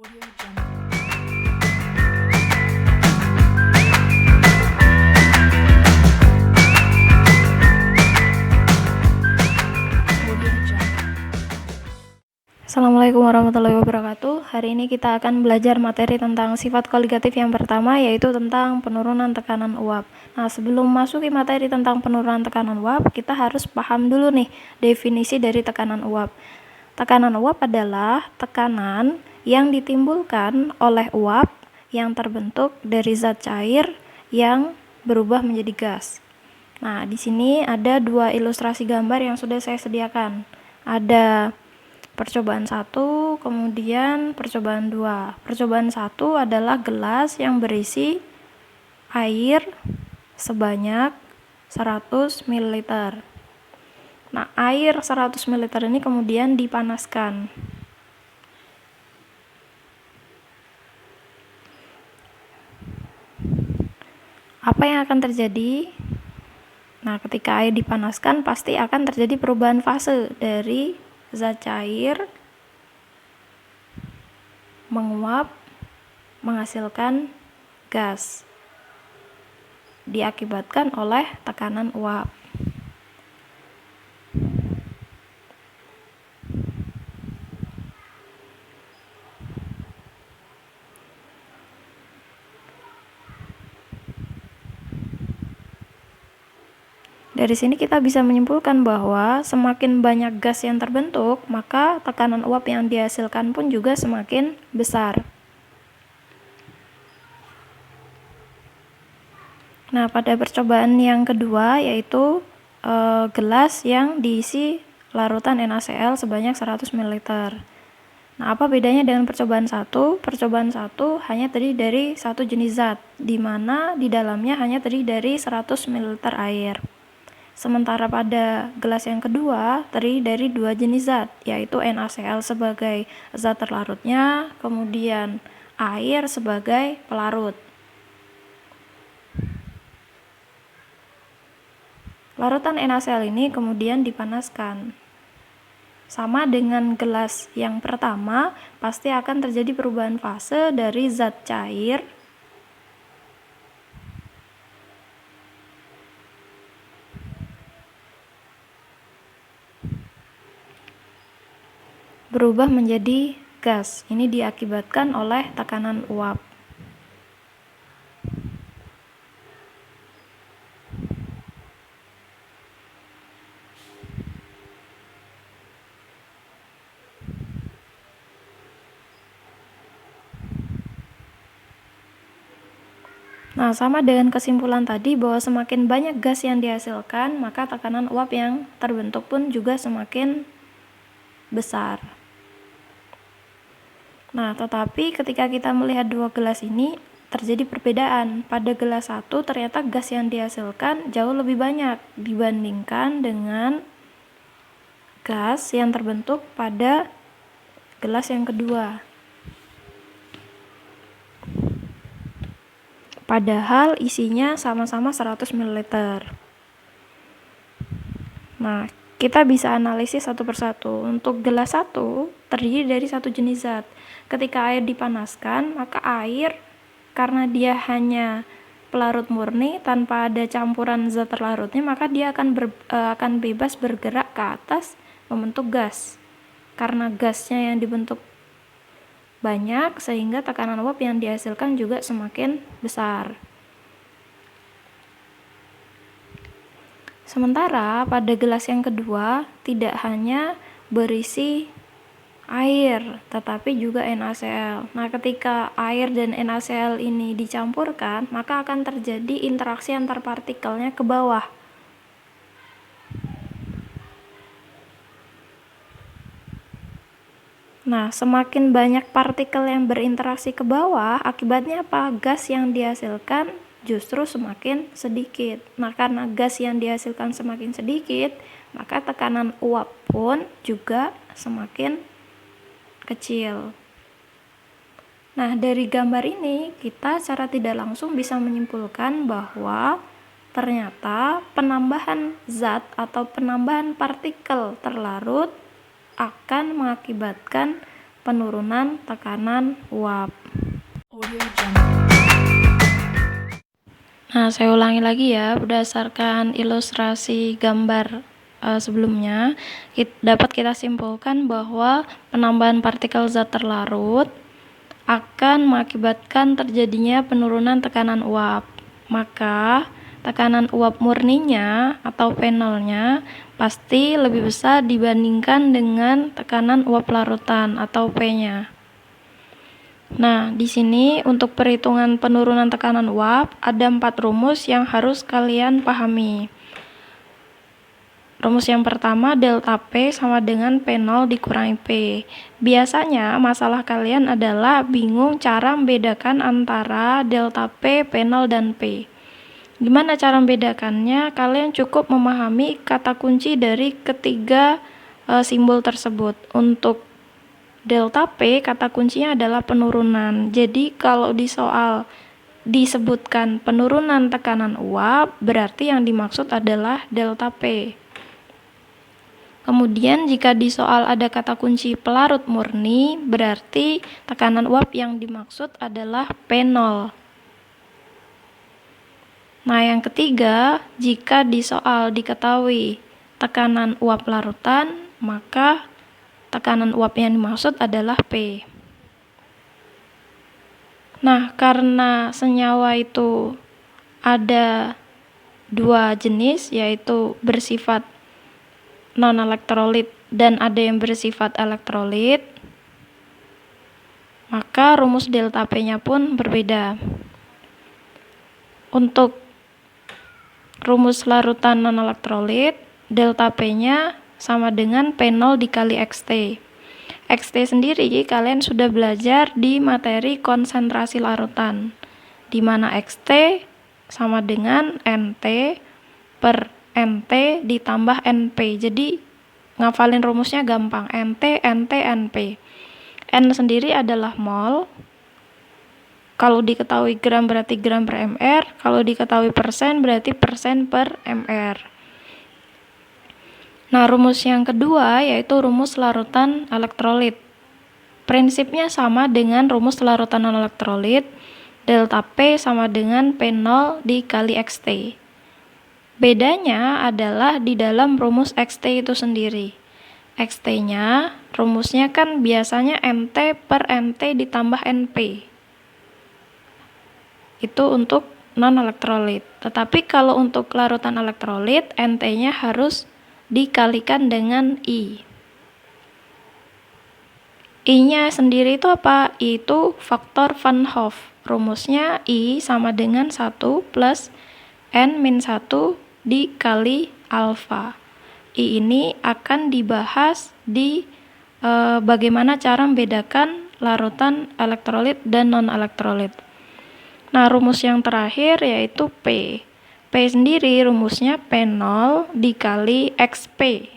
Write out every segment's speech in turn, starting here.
Assalamualaikum warahmatullahi wabarakatuh. Hari ini kita akan belajar materi tentang sifat koligatif yang pertama, yaitu tentang penurunan tekanan uap. Nah, sebelum masuki materi tentang penurunan tekanan uap, kita harus paham dulu nih definisi dari tekanan uap. Tekanan uap adalah tekanan yang ditimbulkan oleh uap yang terbentuk dari zat cair yang berubah menjadi gas. Nah, di sini ada dua ilustrasi gambar yang sudah saya sediakan. Ada percobaan 1, kemudian percobaan 2. Percobaan 1 adalah gelas yang berisi air sebanyak 100 ml. Nah, air 100 ml ini kemudian dipanaskan. Apa yang akan terjadi? Nah, ketika air dipanaskan pasti akan terjadi perubahan fase dari zat cair menguap menghasilkan gas diakibatkan oleh tekanan uap. Dari sini kita bisa menyimpulkan bahwa semakin banyak gas yang terbentuk, maka tekanan uap yang dihasilkan pun juga semakin besar. Nah, pada percobaan yang kedua yaitu gelas yang diisi larutan NaCl sebanyak 100 ml. Nah, apa bedanya dengan percobaan 1? Percobaan 1 hanya terdiri dari satu jenis zat, di mana di dalamnya hanya terdiri dari 100 ml air. Sementara pada gelas yang kedua terdiri dari dua jenis zat, yaitu NaCl sebagai zat terlarutnya, kemudian air sebagai pelarut. Larutan NaCl ini kemudian dipanaskan. Sama dengan gelas yang pertama, pasti akan terjadi perubahan fase dari zat cair berubah menjadi gas. Ini diakibatkan oleh tekanan uap. Nah, sama dengan kesimpulan tadi bahwa semakin banyak gas yang dihasilkan, maka tekanan uap yang terbentuk pun juga semakin besar. Nah, tetapi ketika kita melihat dua gelas ini, terjadi perbedaan. Pada gelas 1 ternyata gas yang dihasilkan jauh lebih banyak dibandingkan dengan gas yang terbentuk pada gelas yang kedua. Padahal isinya sama-sama 100 ml. Nah, kita bisa analisis satu persatu. Untuk gelas 1 terdiri dari satu jenis zat. Ketika air dipanaskan, maka air karena dia hanya pelarut murni tanpa ada campuran zat terlarutnya, maka dia akan bebas bergerak ke atas membentuk gas. Karena gasnya yang dibentuk banyak, sehingga tekanan uap yang dihasilkan juga semakin besar. Sementara pada gelas yang kedua tidak hanya berisi air, tetapi juga NaCl. Nah, ketika air dan NaCl ini dicampurkan, maka akan terjadi interaksi antar partikelnya ke bawah. Nah, semakin banyak partikel yang berinteraksi ke bawah, akibatnya apa? Gas yang dihasilkan justru semakin sedikit. Nah, karena gas yang dihasilkan semakin sedikit, maka tekanan uap pun juga semakin kecil. Nah, dari gambar ini kita secara tidak langsung bisa menyimpulkan bahwa ternyata penambahan zat atau penambahan partikel terlarut akan mengakibatkan penurunan tekanan uap. Nah, saya ulangi lagi ya, berdasarkan ilustrasi gambar sebelumnya, dapat kita simpulkan bahwa penambahan partikel zat terlarut akan mengakibatkan terjadinya penurunan tekanan uap. Maka, tekanan uap murninya atau P0-nya pasti lebih besar dibandingkan dengan tekanan uap larutan atau P-nya. Nah, di sini untuk perhitungan penurunan tekanan uap ada 4 rumus yang harus kalian pahami. Rumus yang pertama, delta P sama dengan P0 dikurangi P. Biasanya masalah kalian adalah bingung cara membedakan antara delta P, P0, dan P. Gimana cara membedakannya? Kalian cukup memahami kata kunci dari ketiga simbol tersebut. Untuk delta P, kata kuncinya adalah penurunan. Jadi kalau di soal disebutkan penurunan tekanan uap, berarti yang dimaksud adalah delta P. Kemudian jika di soal ada kata kunci pelarut murni, berarti tekanan uap yang dimaksud adalah P0. Nah, yang ketiga, jika di soal diketahui tekanan uap larutan, maka tekanan uap yang dimaksud adalah P. Nah, karena senyawa itu ada 2 jenis, yaitu bersifat non-elektrolit dan ada yang bersifat elektrolit, maka rumus delta P-nya pun berbeda. Untuk rumus larutan non-elektrolit, delta P-nya sama dengan P0 dikali XT. XT sendiri kalian sudah belajar di materi konsentrasi larutan, di mana XT sama dengan NT per NT ditambah NP. Jadi ngafalin rumusnya gampang, NT, NT, NP. N sendiri adalah mol. Kalau diketahui gram berarti gram per mr, kalau diketahui persen berarti persen per mr. Nah, rumus yang kedua yaitu rumus larutan elektrolit. Prinsipnya sama dengan rumus larutan non-elektrolit, delta P sama dengan P0 dikali XT. Bedanya adalah di dalam rumus XT itu sendiri. XT-nya, rumusnya kan biasanya NT per NT ditambah NP. Itu untuk non-elektrolit. Tetapi kalau untuk larutan elektrolit, NT-nya harus dikalikan dengan I. I-nya sendiri itu apa? I itu faktor Van Hoff. Rumusnya I sama dengan 1 plus N-1 dikali alfa. I ini akan dibahas di bagaimana cara membedakan larutan elektrolit dan non-elektrolit. Nah, rumus yang terakhir yaitu P. P sendiri rumusnya P0 dikali XP.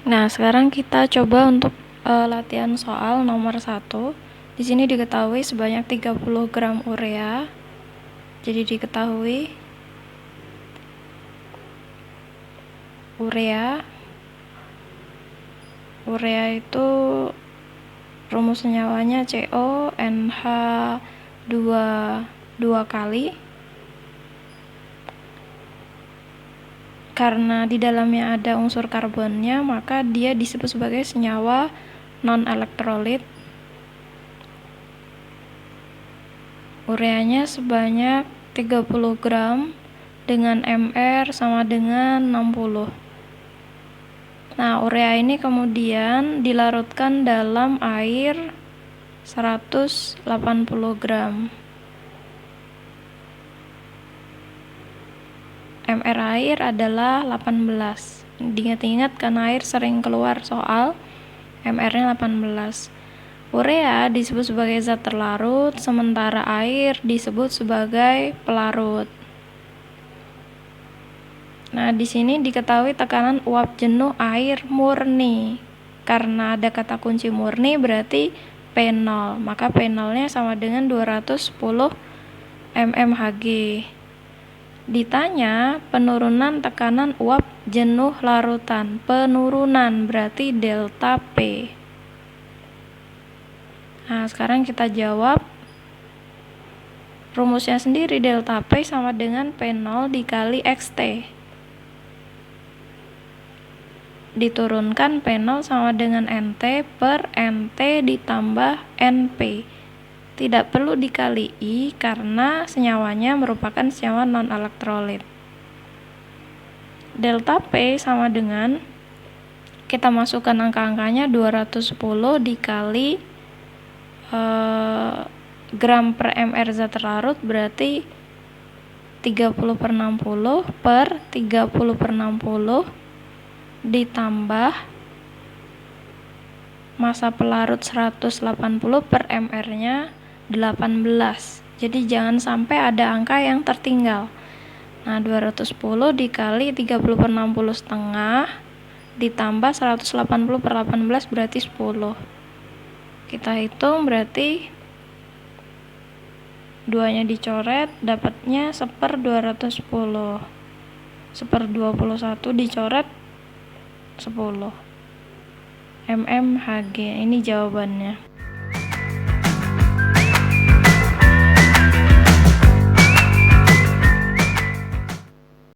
Nah, sekarang kita coba untuk latihan soal nomor 1. Di sini diketahui sebanyak 30 gram urea. Jadi diketahui urea itu rumus senyawanya CO NH2 2 kali. Karena di dalamnya ada unsur karbonnya, maka dia disebut sebagai senyawa non-elektrolit. Ureanya sebanyak 30 gram dengan MR sama dengan 60. Nah, urea ini kemudian dilarutkan dalam air 180 gram. MR air adalah 18. Diingat-ingat karena air sering keluar soal, MR-nya 18. Urea disebut sebagai zat terlarut, sementara air disebut sebagai pelarut. Nah, di sini diketahui tekanan uap jenuh air murni. Karena ada kata kunci murni berarti P0. Maka P0-nya sama dengan 210 mmHg. Ditanya penurunan tekanan uap jenuh larutan. Penurunan berarti delta P. Nah, sekarang kita jawab. Rumusnya sendiri, delta P sama dengan P0 dikali XT. Diturunkan P0 sama dengan NT per NT ditambah NP. Tidak perlu dikali I karena senyawanya merupakan senyawa non-elektrolit. Delta P sama dengan, kita masukkan angka-angkanya, 210 dikali gram per mr zat larut berarti 30/60 per 30/60 ditambah massa pelarut 180 per mr nya 18. Jadi jangan sampai ada angka yang tertinggal. Nah, 210 dikali 30/60 setengah ditambah 180 per 18 berarti 10. Kita hitung, berarti 2-nya dicoret, dapatnya 1/210. 1/21 dicoret 10 mmHg. Ini jawabannya.